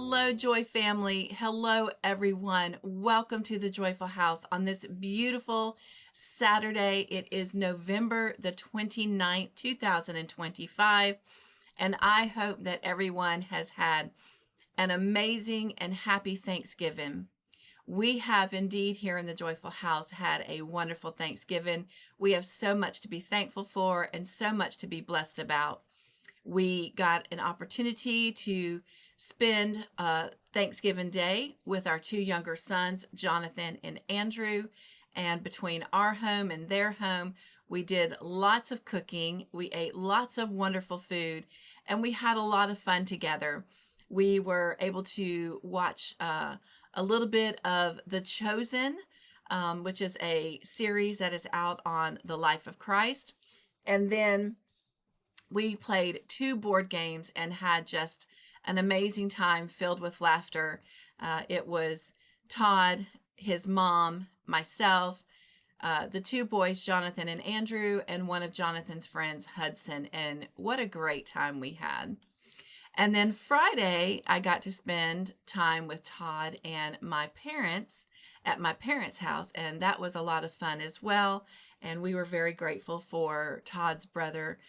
Hello, Joy family. Hello, everyone. Welcome to the Joyful House on this beautiful Saturday. It is November the 29th, 2025, and I hope that everyone has had an amazing and happy Thanksgiving. We have indeed here in the Joyful House had a wonderful Thanksgiving. We have so much to be thankful for and so much to be blessed about. We got an opportunity to spend Thanksgiving Day with our two younger sons, Jonathan and Andrew. And between our home and their home, we did lots of cooking. We ate lots of wonderful food, and we had a lot of fun together. We were able to watch a little bit of The Chosen, which is a series that is out on the life of Christ. And then we played 2 board games and had just an amazing time filled with laughter. It was Todd, his mom, myself, the 2 boys, Jonathan and Andrew, and one of Jonathan's friends, Hudson. And what a great time we had. And then Friday, I got to spend time with Todd and my parents at my parents' house, and that was a lot of fun as well. And we were very grateful for Todd's brother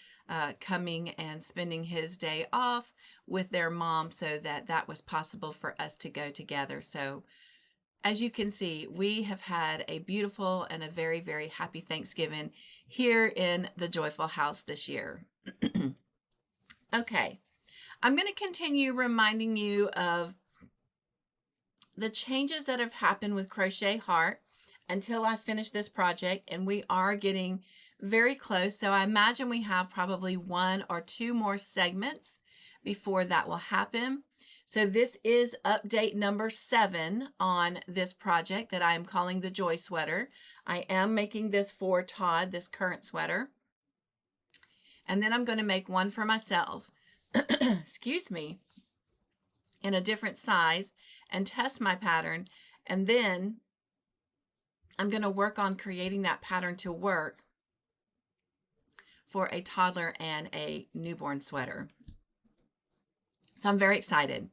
coming and spending his day off with their mom so that was possible for us to go together. So as you can see, we have had a beautiful and a very, very happy Thanksgiving here in the Joyful House this year. Okay, I'm going to continue reminding you of the changes that have happened with Crochet Heart until I finish this project, and we are getting very close. So I imagine we have probably 1 or 2 more segments before that will happen. So this is update number 7 on this project that I am calling the Joy Sweater. I am making this for Todd, this current sweater. And then I'm going to make one for myself, excuse me, in a different size and test my pattern. And then I'm going to work on creating that pattern to work for a toddler and a newborn sweater. So I'm very excited.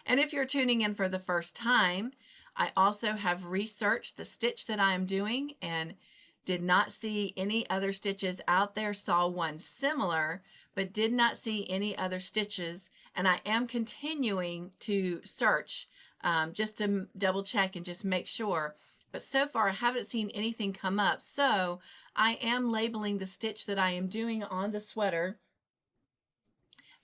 And if you're tuning in for the first time, I also have researched the stitch that I am doing and did not see any other stitches out there. Saw one similar, but did not see any other stitches. And I am continuing to search just to double check and just make sure. But so far, I haven't seen anything come up. So I am labeling the stitch that I am doing on the sweater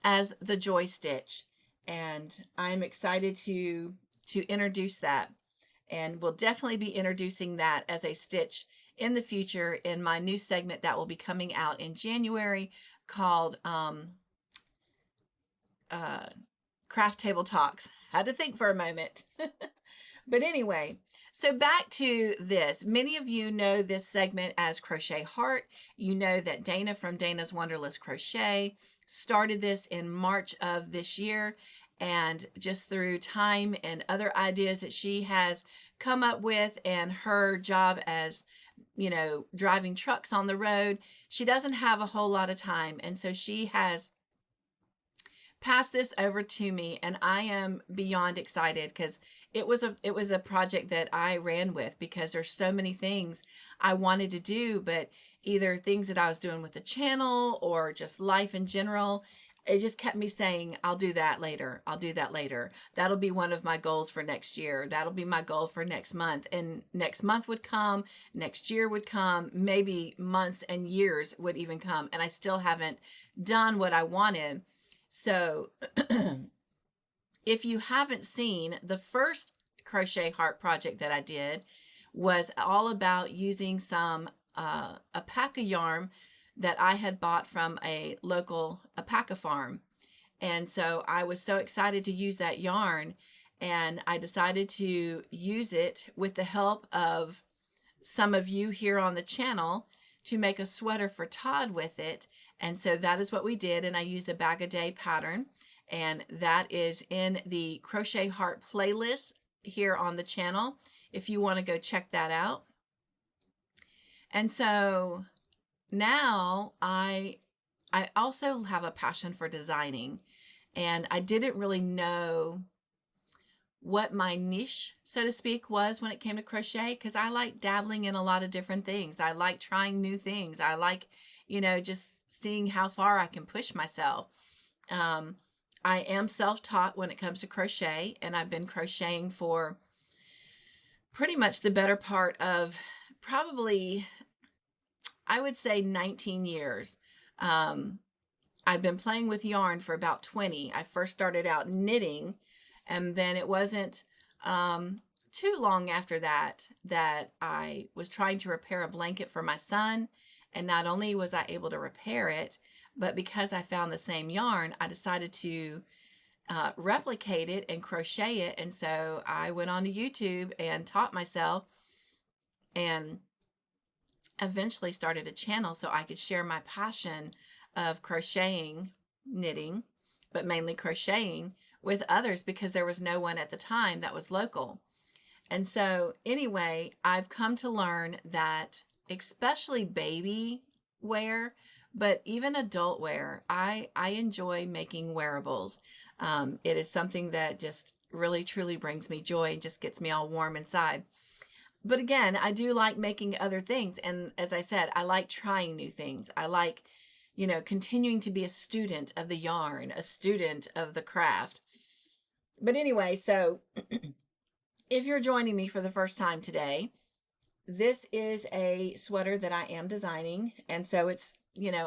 as the Joy Stitch. And I'm excited to introduce that. And we'll definitely be introducing that as a stitch in the future in my new segment that will be coming out in January called Craft Table Talks. Had to think for a moment. But anyway, so back to this. Many of you know this segment as Crochet Heart. You know that Dana from Dana's Wonderless Crochet started this in March of this year. And just through time and other ideas that she has come up with and her job as, you know, driving trucks on the road, she doesn't have a whole lot of time. And so she has passed this over to me, and I am beyond excited because it was a project that I ran with because there's so many things I wanted to do, but either things that I was doing with the channel or just life in general. It just kept me saying, I'll do that later. I'll do that later. That'll be one of my goals for next year. That'll be my goal for next month. And next month would come, next year would come, maybe months and years would even come. And I still haven't done what I wanted. So if you haven't seen, the first Crochet Heart project that I did was all about using some a pack of yarn that I had bought from a local alpaca farm. And so I was so excited to use that yarn, and I decided to use it with the help of some of you here on the channel to make a sweater for Todd with it. And so that is what we did. And I used a bag a day pattern, and that is in the Crochet Heart playlist here on the channel if you want to go check that out. And so now I also have a passion for designing, and I didn't really know what my niche, so to speak, was when it came to crochet, because I like dabbling in a lot of different things. I like trying new things. I like, just seeing how far I can push myself. I am self-taught when it comes to crochet, and I've been crocheting for pretty much the better part of probably, I would say, 19 years. I've been playing with yarn for about 20. I first started out knitting, and then it wasn't too long after that I was trying to repair a blanket for my son. And not only was I able to repair it, but because I found the same yarn, I decided to replicate it and crochet it. And so I went on to YouTube and taught myself, and eventually started a channel so I could share my passion of crocheting, knitting, but mainly crocheting, with others, because there was no one at the time that was local. And so anyway, I've come to learn that especially baby wear, but even adult wear, I enjoy making wearables. It is something that just really truly brings me joy and just gets me all warm inside. But again, I do like making other things. And as I said, I like trying new things. I like, continuing to be a student of the yarn, a student of the craft. But anyway, so if you're joining me for the first time today, this is a sweater that I am designing. And so it's,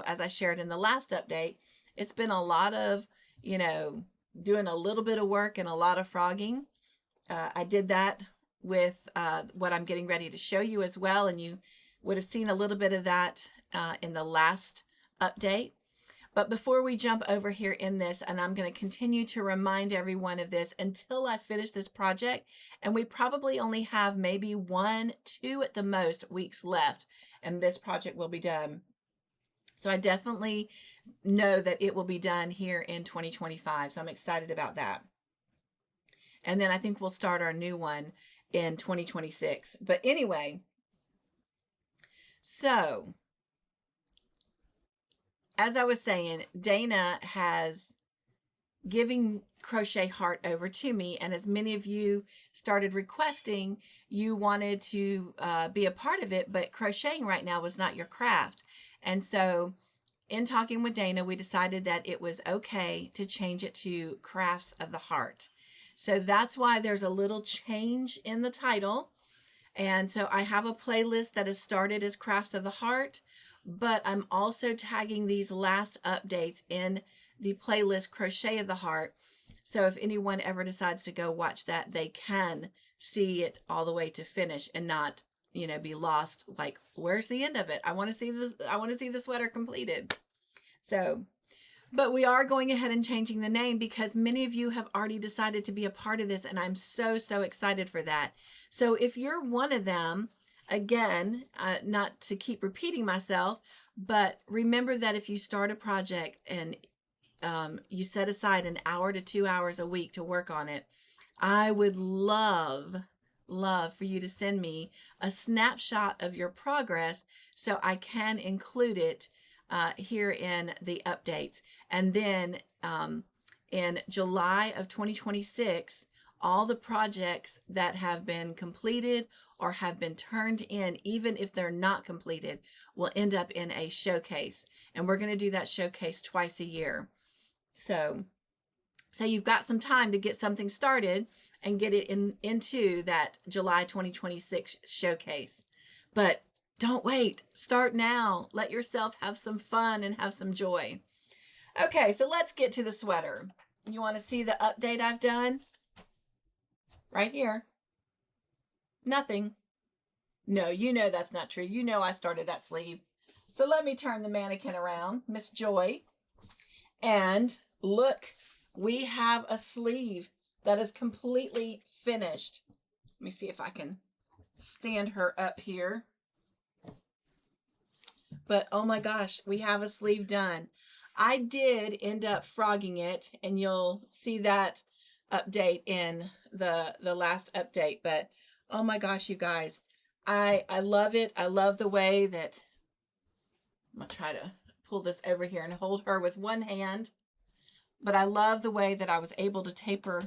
as I shared in the last update, it's been a lot of, doing a little bit of work and a lot of frogging. I did that with what I'm getting ready to show you as well. And you would have seen a little bit of that in the last update. But before we jump over here in this, and I'm going to continue to remind everyone of this until I finish this project, and we probably only have maybe 1, 2 at the most weeks left, and this project will be done. So I definitely know that it will be done here in 2025. So I'm excited about that. And then I think we'll start our new one in 2026. But anyway, so as I was saying, Dana has given Crochet Heart over to me, and as many of you started requesting, you wanted to be a part of it, but crocheting right now was not your craft. And so in talking with Dana, we decided that it was okay to change it to Crafts of the Heart. So that's why there's a little change in the title. And so I have a playlist that has started as Crafts of the Heart, but I'm also tagging these last updates in the playlist Crochet of the Heart. So if anyone ever decides to go watch that, they can see it all the way to finish and not, be lost. Like, where's the end of it? I want to see this. I want to see the sweater completed. So, but we are going ahead and changing the name because many of you have already decided to be a part of this, and I'm so excited for that. So if you're one of them, again, not to keep repeating myself, but remember that if you start a project and you set aside 1 hour to 2 hours a week to work on it, I would love for you to send me a snapshot of your progress so I can include it here in the updates. And then in July of 2026, all the projects that have been completed or have been turned in, even if they're not completed, will end up in a showcase. And we're going to do that showcase twice a year. So you've got some time to get something started and get it into that July 2026 showcase. But don't wait. Start now. Let yourself have some fun and have some joy. Okay, so let's get to the sweater. You want to see the update I've done? Right here. Nothing. No, that's not true. I started that sleeve. So let me turn the mannequin around, Miss Joy. And look, we have a sleeve that is completely finished. Let me see if I can stand her up here. But oh my gosh, we have a sleeve done. I did end up frogging it, and you'll see that update in the last update. But oh my gosh, you guys, I love it. I love the way that I'm gonna try to pull this over here and hold her with one hand. But I love the way that I was able to taper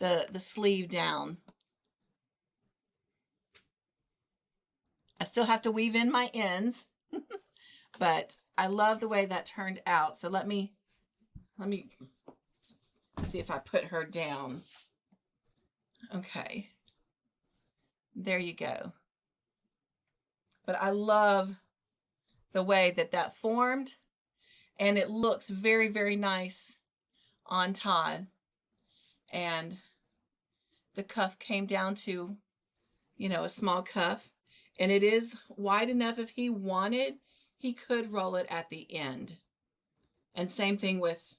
the sleeve down. I still have to weave in my ends, but I love the way that turned out. So let me see if I put her down. Okay. There you go. But I love the way that that formed, and it looks very, very nice on Todd. And the cuff came down to, you know, a small cuff, and it is wide enough if he wanted, he could roll it at the end. And same thing with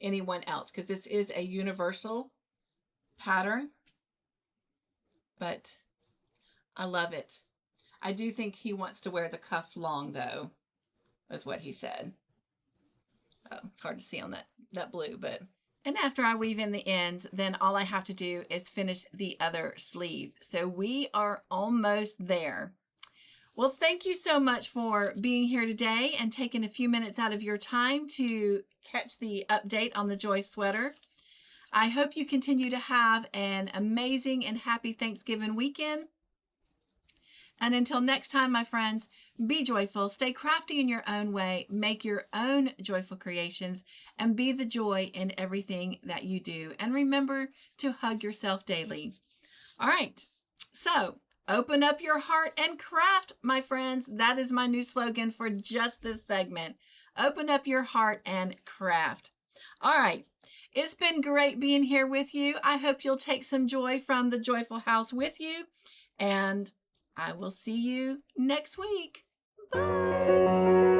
anyone else, because this is a universal pattern, but I love it. I do think he wants to wear the cuff long, though, is what he said. Oh, it's hard to see on that blue, but... And after I weave in the ends, then all I have to do is finish the other sleeve. So we are almost there. Well, thank you so much for being here today and taking a few minutes out of your time to catch the update on the Joy sweater. I hope you continue to have an amazing and happy Thanksgiving weekend. And until next time, my friends, be joyful, stay crafty in your own way, make your own joyful creations, and be the joy in everything that you do. And remember to hug yourself daily. All right, so open up your heart and craft, my friends. That is my new slogan for just this segment. Open up your heart and craft. All right. It's been great being here with you. I hope you'll take some joy from the Joyful House with you, and I will see you next week. Bye.